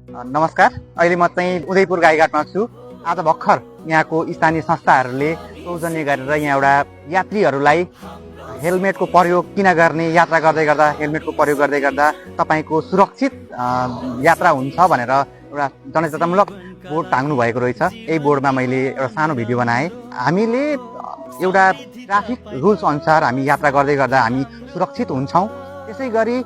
नमस्कार, अहिले म चाहिँ उदयपुर गाईघाटमा छु। आज भर्खर यहाँको स्थानीय संस्थाहरूले सौजन्य गरेर यहाँ एउटा यात्रीहरूलाई हेलमेटको प्रयोग किन गर्ने, यात्रा गर्दै गर्दा हेलमेटको प्रयोग गर्दै गर्दा तपाईँको सुरक्षित यात्रा हुन्छ भनेर एउटा जनचेतनामूलक बोर्ड टाङ्नु भएको रहेछ। यही बोर्डमा मैले एउटा सानो भिडियो बनाएँ। हामीले एउटा ट्राफिक रुल्स अनुसार हामी यात्रा गर्दै गर्दा हामी सुरक्षित हुन्छौँ। त्यसै गरी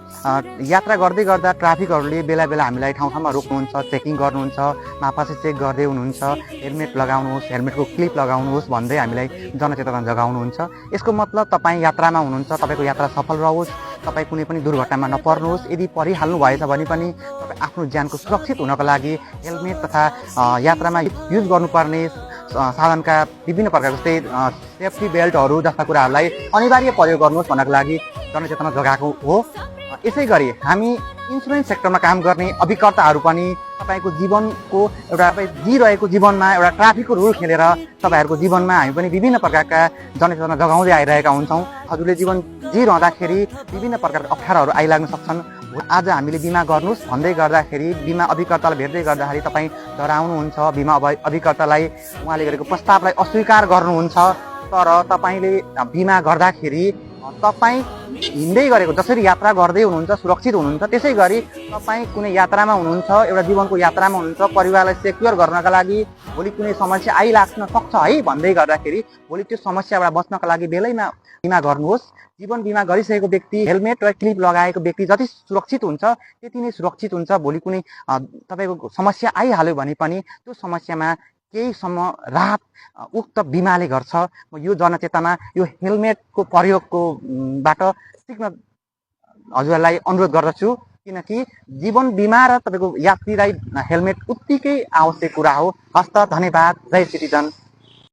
यात्रा गर्दै गर्दा ट्राफिकहरूले बेला बेला हामीलाई ठाउँ ठाउँमा रोक्नुहुन्छ, चेकिङ गर्नुहुन्छ, मापासे चेक गर्दै हुनुहुन्छ, हेलमेट लगाउनुहोस्, हेलमेटको क्लिप लगाउनुहोस् भन्दै हामीलाई जनचेतना जगाउनुहुन्छ। यसको मतलब तपाईँ यात्रामा हुनुहुन्छ, तपाईँको यात्रा सफल रहोस्, तपाईँ कुनै पनि दुर्घटनामा नपर्नुहोस्। यदि परिहाल्नु भएछ भने पनि तपाईँ आफ्नो ज्यानको सुरक्षित हुनको लागि हेलमेट तथा यात्रामा युज गर्नुपर्ने साधनका विभिन्न प्रकारको जस्तै सेफ्टी बेल्टहरू जस्ता कुराहरूलाई अनिवार्य प्रयोग गर्नुहोस् भन्नको लागि जनचेतना जगाएको हो। यसै गरी हामी इन्सुरेन्स सेक्टरमा काम गर्ने अभिकर्ताहरू पनि तपाईँको जीवनको एउटा जिरहेको जीवनमा एउटा ट्राफिकको रुल खेलेर तपाईँहरूको जीवनमा हामी पनि विभिन्न प्रकारका जनचेतना जगाउँदै आइरहेका हुन्छौँ। हजुरले जीवन जिरहँदाखेरि विभिन्न प्रकारका अप्ठ्याराहरू आइलाग्न सक्छन्। आज हामीले बिमा गर्नुहोस् भन्दै गर्दाखेरि बिमा अभिकर्तालाई भेट्दै गर्दाखेरि तपाईँ डराउनुहुन्छ, बिमा अभिकर्तालाई उहाँले गरेको प्रस्तावलाई अस्वीकार गर्नुहुन्छ। तर तपाईँले बिमा गर्दाखेरि तपाईँ हिँड्दै गरेको जसरी यात्रा गर्दै हुनुहुन्छ सुरक्षित हुनुहुन्छ, त्यसै गरी तपाईँ कुनै यात्रामा हुनुहुन्छ, एउटा जीवनको यात्रामा हुनुहुन्छ, परिवारलाई सेक्योर गर्नका लागि भोलि कुनै समस्या आइलाग्न सक्छ है भन्दै गर्दाखेरि भोलि त्यो समस्याबाट बच्नका लागि बेलैमा बिमा गर्नुहोस्। जीवन बिमा गरिसकेको व्यक्ति, हेलमेट र क्लिप लगाएको व्यक्ति जति सुरक्षित हुन्छ त्यति नै सुरक्षित हुन्छ। भोलि कुनै तपाईँको समस्या आइहाल्यो भने पनि त्यो समस्यामा केहीसम्म राहत उक्त बिमाले गर्छ। म यो जनचेतना, यो हेलमेटको प्रयोगको बाट सिक्न हजुरहरूलाई अनुरोध गर्दछु, किनकि जीवन बिमा र तपाईँको यात्रीलाई हेलमेट उत्तिकै आवश्यक कुरा हो। हस्त, धन्यवाद, जय सिटिजन।